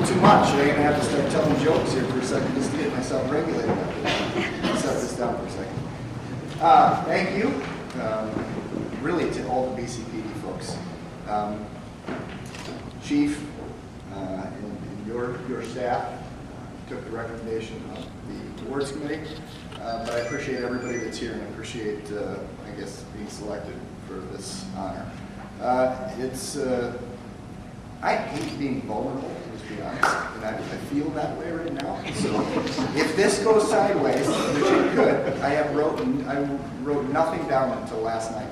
little too much. I'm going to have to start telling jokes here for a second just to get myself regulated. Set this down for a second. Thank you, really, to all the BCPD folks. Chief and your staff took the recommendation of the awards committee, but I appreciate everybody that's here, and I appreciate, I guess, being selected for this honor. I hate being vulnerable, to be honest, and I feel that way right now. So if this goes sideways, which it could, I wrote nothing down until last night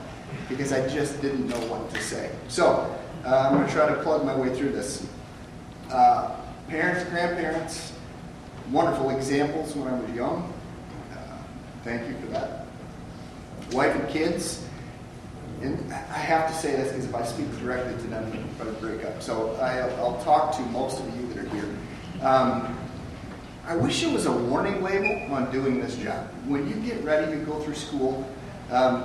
because I just didn't know what to say. So I'm going to try to plug my way through this. Parents, grandparents, wonderful examples when I was young. Thank you for that. Wife and kids. And I have to say this because if I speak directly to them, I would break up. So I'll talk to most of you that are here. I wish there was a warning label on doing this job. When you get ready to go through school,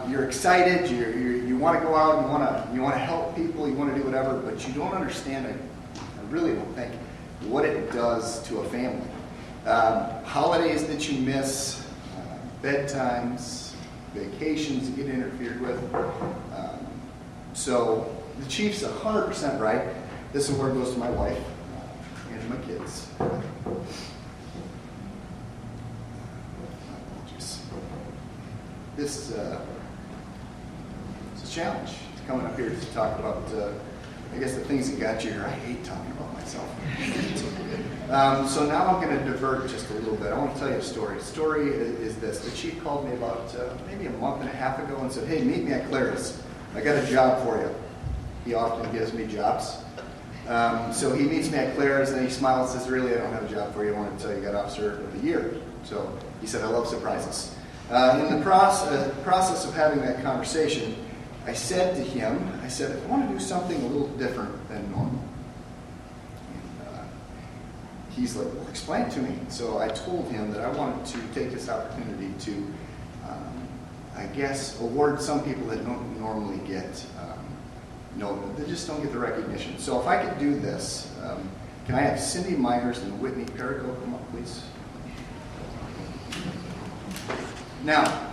you're excited, you want to go out, you want to help people, you want to do whatever, but you don't understand, I really don't think, what it does to a family. Holidays that you miss, bedtimes, vacations that get interfered with. So the chief's 100% right. This award goes to my wife and to my kids. This is a challenge. It's coming up here to talk about, I guess, the things that got you here. I hate talking about myself. So now I'm going to divert just a little bit. I want to tell you a story. The story is this. The chief called me about maybe a month and a half ago and said, hey, meet me at Clara's. I got a job for you. He often gives me jobs. So he meets me at Clara's and he smiles and says, really, I don't have a job for you. I want to tell you, you got Officer of the Year. So he said, I love surprises. In the process of having that conversation, I said to him, I said, I want to do something a little different than normal. And he's like, well, explain it to me. So I told him that I wanted to take this opportunity to, I guess, award some people that don't normally get, they just don't get the recognition. So if I could do this, can I have Cindy Myers and Whitney Perico come up, please? Now,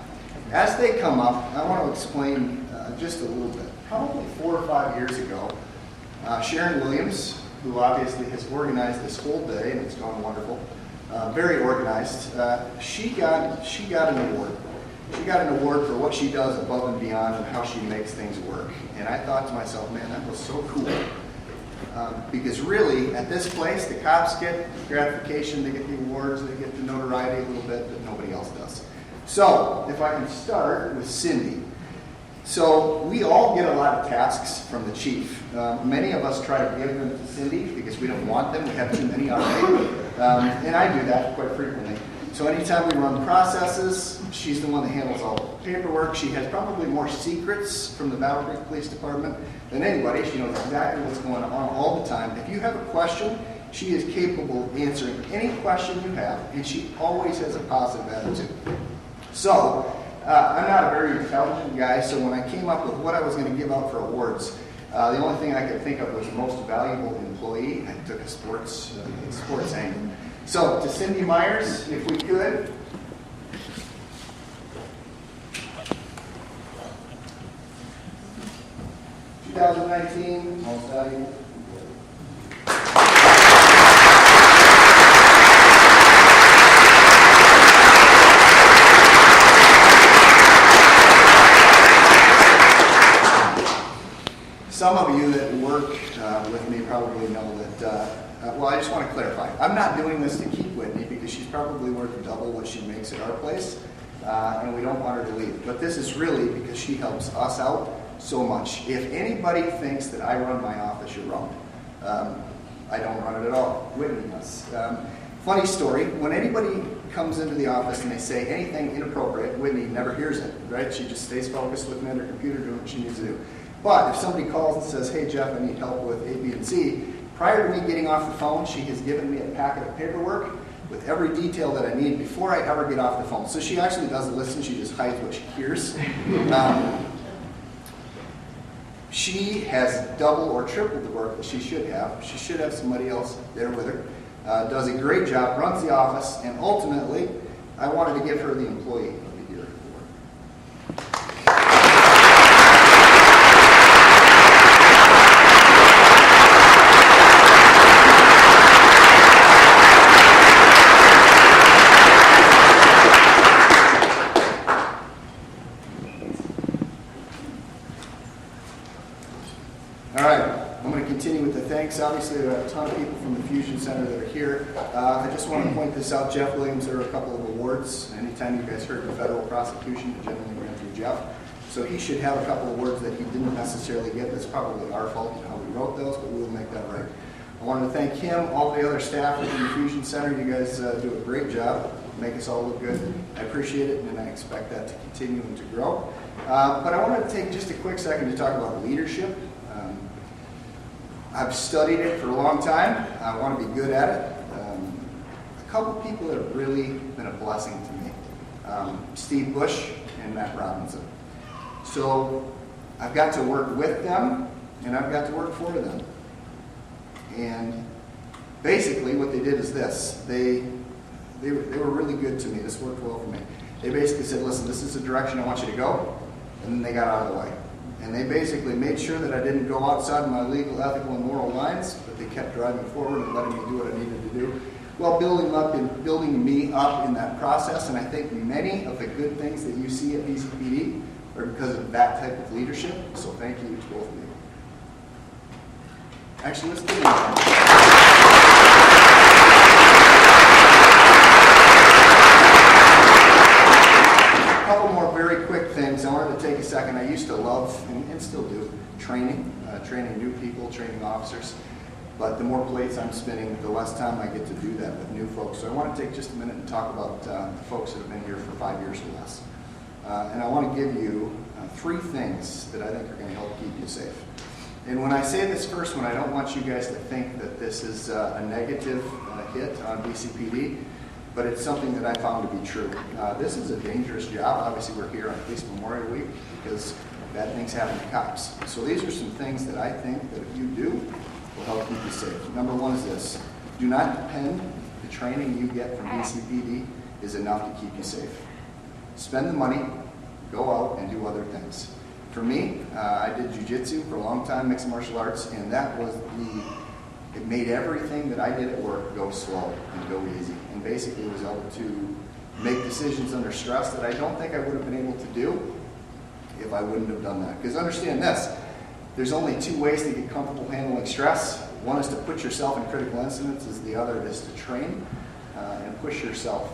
as they come up, I want to explain just a little bit. Probably 4 or 5 years ago, Sharon Williams, who obviously has organized this whole day, and it's gone wonderful, very organized, she got an award. She got an award for what she does above and beyond and how she makes things work. And I thought to myself, man, that was so cool. Because really, at this place, the cops get gratification, they get the awards, they get the notoriety a little bit that nobody else does. So, if I can start with Cindy. So, we all get a lot of tasks from the chief. Many of us try to give them to Cindy because we don't want them. We have too many already. And I do that quite frequently. So anytime we run processes, she's the one that handles all the paperwork. She has probably more secrets from the Battle Creek Police Department than anybody. She knows exactly what's going on all the time. If you have a question, she is capable of answering any question you have, and she always has a positive attitude. So, I'm not a very intelligent guy, so when I came up with what I was going to give out for awards, the only thing I could think of was most valuable employee. I took a sports angle. So, to Cindy Myers, if we could. (2019) most valuable. Some of you that work with me probably know that, well, I just want to clarify. I'm not doing this to keep Whitney because she's probably worth double what she makes at our place, and we don't want her to leave. But this is really because she helps us out so much. If anybody thinks that I run my office, you're wrong. I don't run it at all. Whitney does. Funny story, when anybody comes into the office and they say anything inappropriate, Whitney never hears it, right? She just stays focused looking at her computer doing what she needs to do. But if somebody calls and says, hey Jeff, I need help with A, B, and C, prior to me getting off the phone, she has given me a packet of paperwork with every detail that I need before I ever get off the phone. So she actually doesn't listen, she just hides what she hears. She has double or triple the work that she should have. She should have somebody else there with her. Does a great job, runs the office, and ultimately, I wanted to give her the Employee of the Year award. All right, I'm going to continue with the thanks. Obviously, there are a ton of people from the Fusion Center that are here. I just want to point this out. Jeff Williams, there are a couple of awards. Anytime you guys heard of a federal prosecution, it generally ran through Jeff. So he should have a couple of awards that he didn't necessarily get. That's probably our fault in how we wrote those, but we'll make that right. I wanted to thank him, all the other staff within the Fusion Center. You guys do a great job. Make us all look good. I appreciate it, and I expect that to continue and to grow. But I wanted to take just a quick second to talk about leadership. I've studied it for a long time. I want to be good at it. A couple people that have really been a blessing to me. Steve Bush and Matt Robinson. So I've got to work with them, and I've got to work for them. And basically what they did is this. They were really good to me. This worked well for me. They basically said, listen, this is the direction I want you to go. And then they got out of the way. And they basically made sure that I didn't go outside my legal, ethical, and moral lines, but they kept driving forward and letting me do what I needed to do, while building me up in that process. And I think many of the good things that you see at BCPD are because of that type of leadership. So thank you to both of you. Actually, let's do it. I wanted to take a second. I used to love, and still do, training new people, training officers. But the more plates I'm spinning, the less time I get to do that with new folks. So I want to take just a minute and talk about the folks that have been here for 5 years or less. And I want to give you 3 things that I think are going to help keep you safe. And when I say this first one, I don't want you guys to think that this is a negative hit on BCPD. But it's something that I found to be true. This is a dangerous job. Obviously, we're here on Police Memorial Week because bad things happen to cops. So these are some things that I think that if you do, will help keep you safe. Number 1 is this. Do not depend the training you get from BCPD is enough to keep you safe. Spend the money, go out and do other things. For me, I did jiu-jitsu for a long time, mixed martial arts, and that was it made everything that I did at work go slow and go easy. And basically was able to make decisions under stress that I don't think I would have been able to do if I wouldn't have done that. Because understand this, there's only 2 ways to get comfortable handling stress. One is to put yourself in critical incidents, the other is to train and push yourself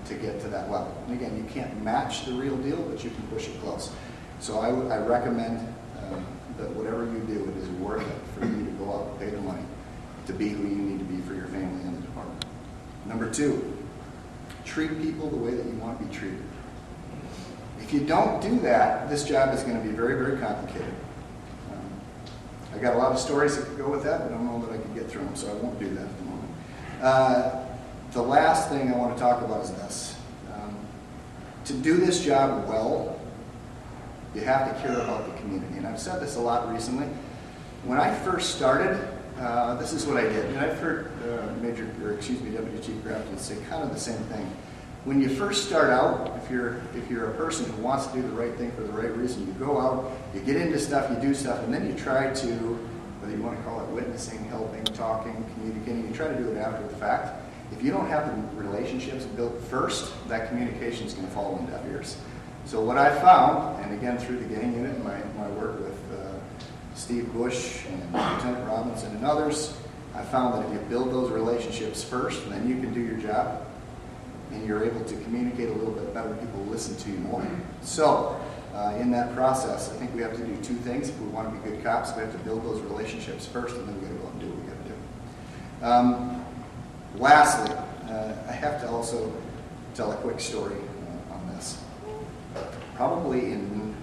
to get to that level. And again, you can't match the real deal, but you can push it close. So I recommend that whatever you do, it is worth it for you to go out and pay the money to be who you need to be for your family and the department. Number 2, treat people the way that you want to be treated. If you don't do that, this job is going to be very, very complicated. I got a lot of stories that could go with that, but I don't know that I could get through them, so I won't do that at the moment. The last thing I want to talk about is this. To do this job well, you have to care about the community. And I've said this a lot recently. When I first started, this is what I did. And I've heard Deputy Chief Grafton say kind of the same thing. When you first start out, if you're a person who wants to do the right thing for the right reason, you go out, you get into stuff, you do stuff, and then you try to, whether you want to call it witnessing, helping, talking, communicating, you try to do it after the fact. If you don't have the relationships built first, that communication is going to fall on deaf ears. So what I found, and again through the gang unit, my work with Steve Bush and Lieutenant Robinson and others, I found that if you build those relationships first, then you can do your job, and you're able to communicate a little bit better. People listen to you more. So in that process, I think we have to do 2 things. If we want to be good cops, we have to build those relationships first, and then we got to go and do what we got to do. Lastly, I have to also tell a quick story on this. Probably in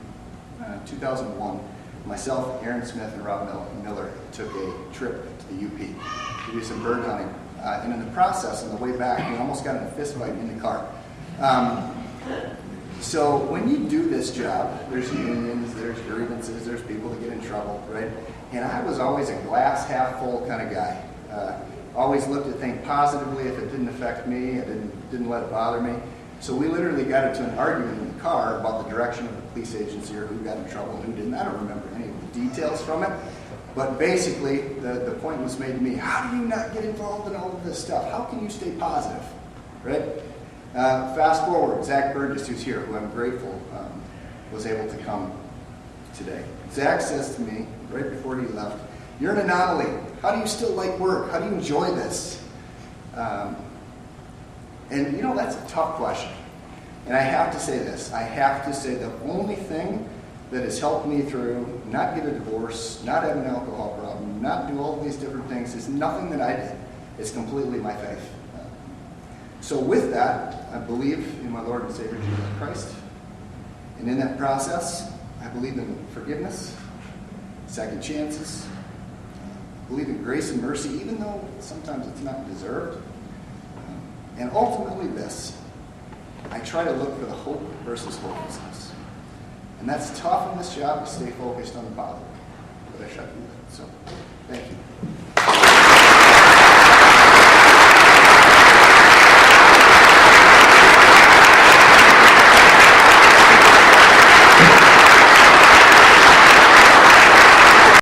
2001, myself, Aaron Smith, and Rob Miller took a trip to the UP to do some bird hunting. And in the process, on the way back, we almost got in a fist fight in the car. So when you do this job, there's unions, there's grievances, there's people that get in trouble, right? And I was always a glass half full kind of guy. Always looked at things positively. If it didn't affect me, I didn't let it bother me. So we literally got into an argument in the car about the direction of the police agency or who got in trouble and who didn't. I don't remember any of the details from it. But basically, the point was made to me, how do you not get involved in all of this stuff? How can you stay positive, right? Fast forward, Zach Burgess, who's here, who I'm grateful was able to come today. Zach says to me, right before he left, you're an anomaly. How do you still like work? How do you enjoy this? And you know, that's a tough question. And I have to say this. I have to say the only thing that has helped me through not get a divorce, not have an alcohol problem, not do all of these different things is nothing that I did. It's completely my faith. So with that, I believe in my Lord and Savior Jesus Christ. And in that process, I believe in forgiveness, second chances. I believe in grace and mercy, even though sometimes it's not deserved. And ultimately this, I try to look for the hope versus hopelessness. And that's tough in this job to stay focused on the positive. But I try to do that. So